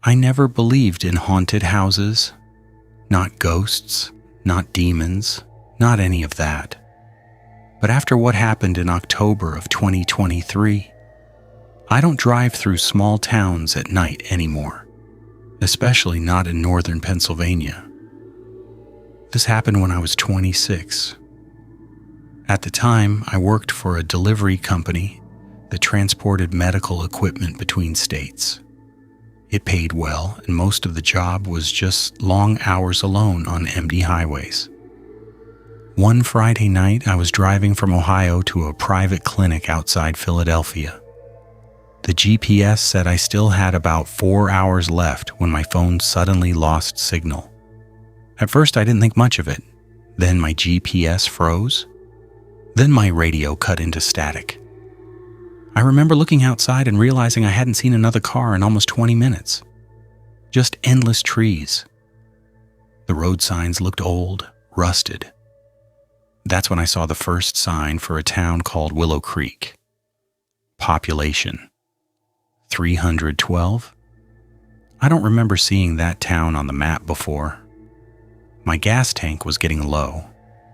I never believed in haunted houses. Not ghosts, not demons, not any of that. But after what happened in October of 2023, I don't drive through small towns at night anymore, especially not in northern Pennsylvania. This happened when I was 26. At the time, I worked for a delivery company that transported medical equipment between states. It paid well, and most of the job was just long hours alone on empty highways. One Friday night, I was driving from Ohio to a private clinic outside Philadelphia. The GPS said I still had about 4 hours left when my phone suddenly lost signal. At first, I didn't think much of it. Then my GPS froze. Then my radio cut into static. I remember looking outside and realizing I hadn't seen another car in almost 20 minutes. Just endless trees. The road signs looked old, rusted. That's when I saw the first sign for a town called Willow Creek. Population 312. I don't remember seeing that town on the map before. My gas tank was getting low,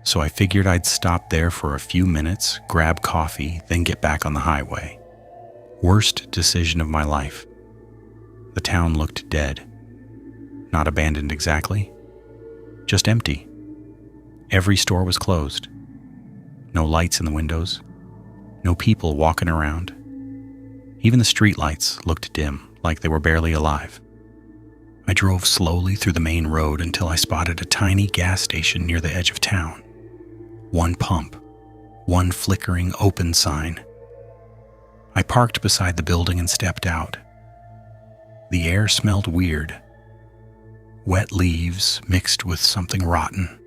so I figured I'd stop there for a few minutes, grab coffee, then get back on the highway. Worst decision of my life. The town looked dead. Not abandoned exactly, just empty. Every store was closed. No lights in the windows. No people walking around. Even the streetlights looked dim, like they were barely alive. I drove slowly through the main road until I spotted a tiny gas station near the edge of town. One pump, one flickering open sign. I parked beside the building and stepped out. The air smelled weird. Wet leaves mixed with something rotten.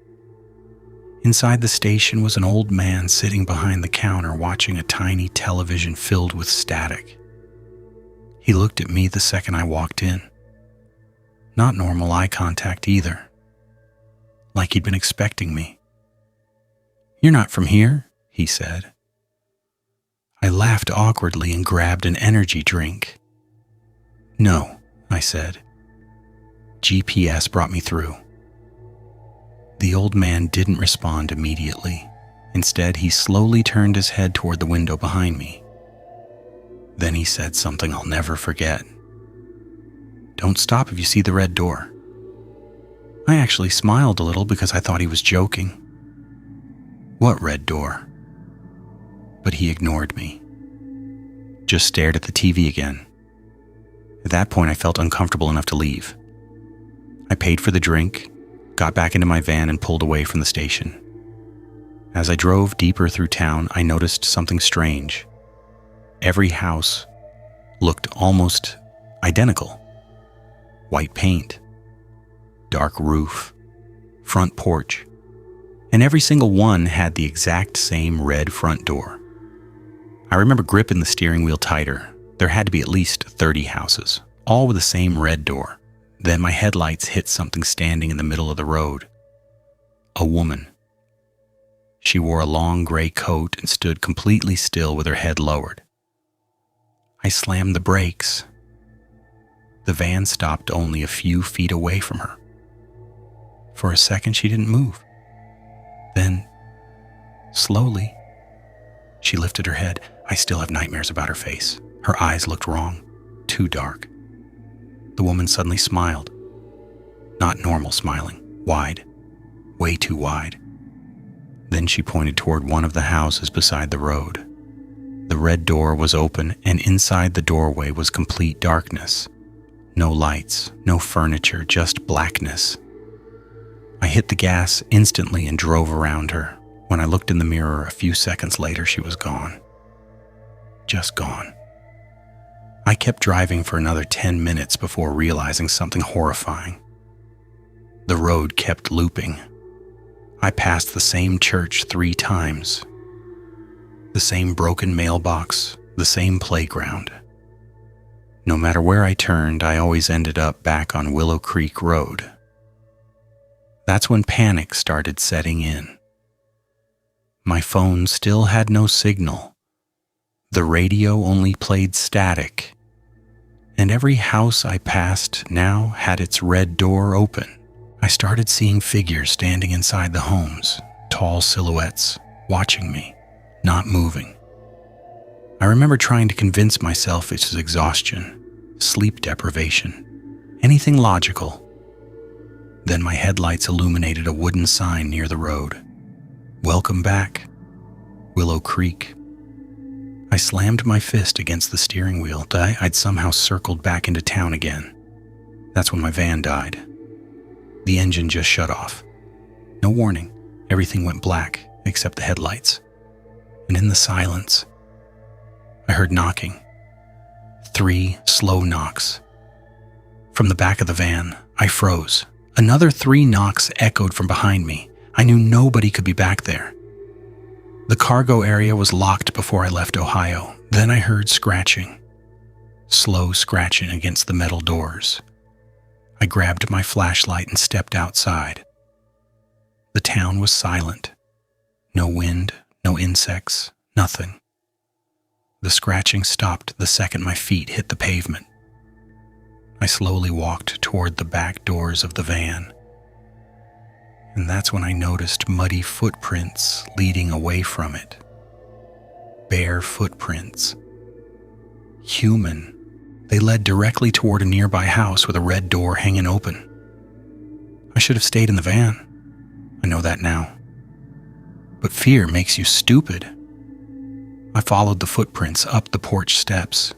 Inside the station was an old man sitting behind the counter watching a tiny television filled with static. He looked at me the second I walked in. Not normal eye contact either. Like he'd been expecting me. "You're not from here," he said. I laughed awkwardly and grabbed an energy drink. "No," I said. GPS brought me through. The old man didn't respond immediately. Instead, he slowly turned his head toward the window behind me. Then he said something I'll never forget. "Don't stop if you see the red door." I actually smiled a little because I thought he was joking. "What red door?" But he ignored me. Just stared at the TV again. At that point, I felt uncomfortable enough to leave. I paid for the drink, got back into my van, and pulled away from the station. As I drove deeper through town, I noticed something strange. Every house looked almost identical. White paint, dark roof, front porch, and every single one had the exact same red front door. I remember gripping the steering wheel tighter. There had to be at least 30 houses, all with the same red door. Then my headlights hit something standing in the middle of the road. A woman. She wore a long gray coat and stood completely still with her head lowered. I slammed the brakes. The van stopped only a few feet away from her. For a second, she didn't move. Then, slowly, she lifted her head. I still have nightmares about her face. Her eyes looked wrong, too dark. The woman suddenly smiled. Not normal smiling, wide, way too wide. Then she pointed toward one of the houses beside the road. The red door was open, and inside the doorway was complete darkness. No lights, no furniture, just blackness. I hit the gas instantly and drove around her. When I looked in the mirror a few seconds later, she was gone. Just gone. I kept driving for another 10 minutes before realizing something horrifying. The road kept looping. I passed the same church 3 times. The same broken mailbox, the same playground. No matter where I turned, I always ended up back on Willow Creek Road. That's when panic started setting in. My phone still had no signal. The radio only played static. and every house I passed now had its red door open. I started seeing figures standing inside the homes, tall silhouettes, watching me, not moving. I remember trying to convince myself it was exhaustion, sleep deprivation, anything logical. Then my headlights illuminated a wooden sign near the road. "Welcome back, Willow Creek." I slammed my fist against the steering wheel. I'd somehow circled back into town again. That's when my van died. The engine just shut off. No warning, everything went black except the headlights. And in the silence, I heard knocking. 3 slow knocks. From the back of the van, I froze. Another 3 knocks echoed from behind me. I knew nobody could be back there. The cargo area was locked before I left Ohio. Then I heard scratching. Slow scratching against the metal doors. I grabbed my flashlight and stepped outside. The town was silent. No wind, no insects, nothing. The scratching stopped the second my feet hit the pavement. I slowly walked toward the back doors of the van. And that's when I noticed muddy footprints leading away from it. Bare footprints. Human. They led directly toward a nearby house with a red door hanging open. I should have stayed in the van. I know that now. But fear makes you stupid. I followed the footprints up the porch steps.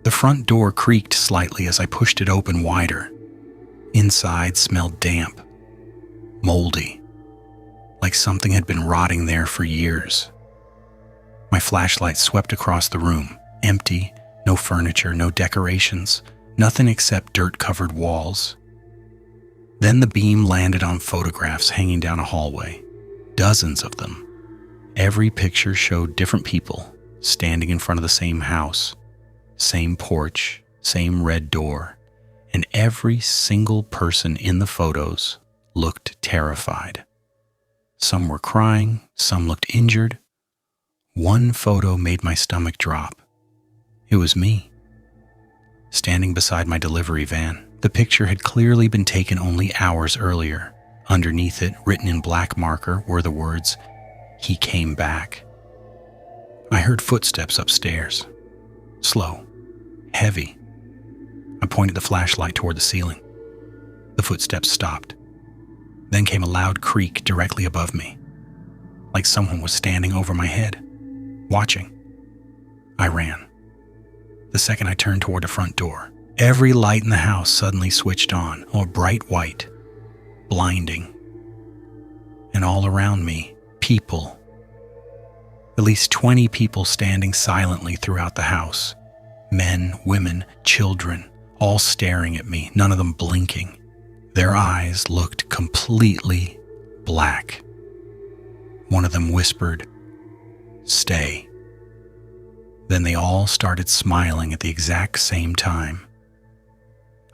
The front door creaked slightly as I pushed it open wider. Inside smelled damp, moldy, like something had been rotting there for years. My flashlight swept across the room, empty, no furniture, no decorations, nothing except dirt-covered walls. Then the beam landed on photographs hanging down a hallway, dozens of them. Every picture showed different people standing in front of the same house, same porch, same red door, and every single person in the photos looked terrified. Some were crying, some looked injured. One photo made my stomach drop. It was me, standing beside my delivery van. The picture had clearly been taken only hours earlier. Underneath it, written in black marker, were the words, "He came back." I heard footsteps upstairs. Slow, heavy. I pointed the flashlight toward the ceiling. The footsteps stopped. Then came a loud creak directly above me, like someone was standing over my head, watching. I ran. The second I turned toward the front door, every light in the house suddenly switched on, bright white, blinding. And all around me, people. At least 20 people standing silently throughout the house. Men, women, children, all staring at me, none of them blinking. Their eyes looked completely black. One of them whispered, "Stay." Then they all started smiling at the exact same time.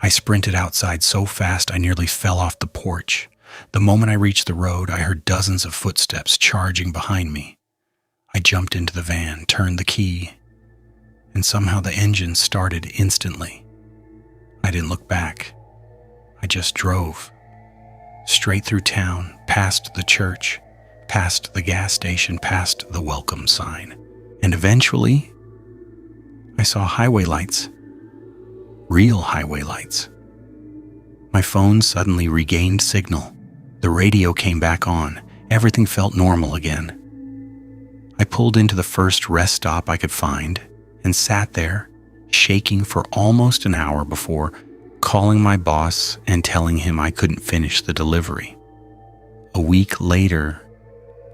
I sprinted outside so fast I nearly fell off the porch. The moment I reached the road, I heard dozens of footsteps charging behind me. I jumped into the van, turned the key, and somehow the engine started instantly. I didn't look back. I just drove. Straight through town, past the church, past the gas station, past the welcome sign. And eventually, I saw highway lights. Real highway lights. My phone suddenly regained signal. The radio came back on. Everything felt normal again. I pulled into the first rest stop I could find and sat there, shaking for almost an hour before calling my boss and telling him I couldn't finish the delivery. A week later,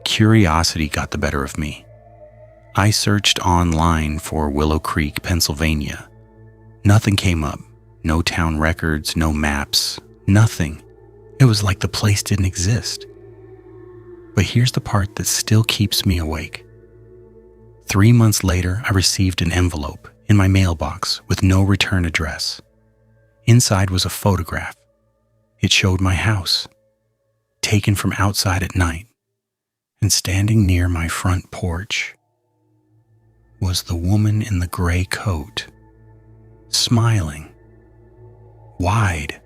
curiosity got the better of me. I searched online for Willow Creek, Pennsylvania. Nothing came up. No town records, no maps, nothing. It was like the place didn't exist. But here's the part that still keeps me awake. 3 months later, I received an envelope in my mailbox with no return address. Inside was a photograph. It showed my house, taken from outside at night, and standing near my front porch was the woman in the gray coat, smiling, wide,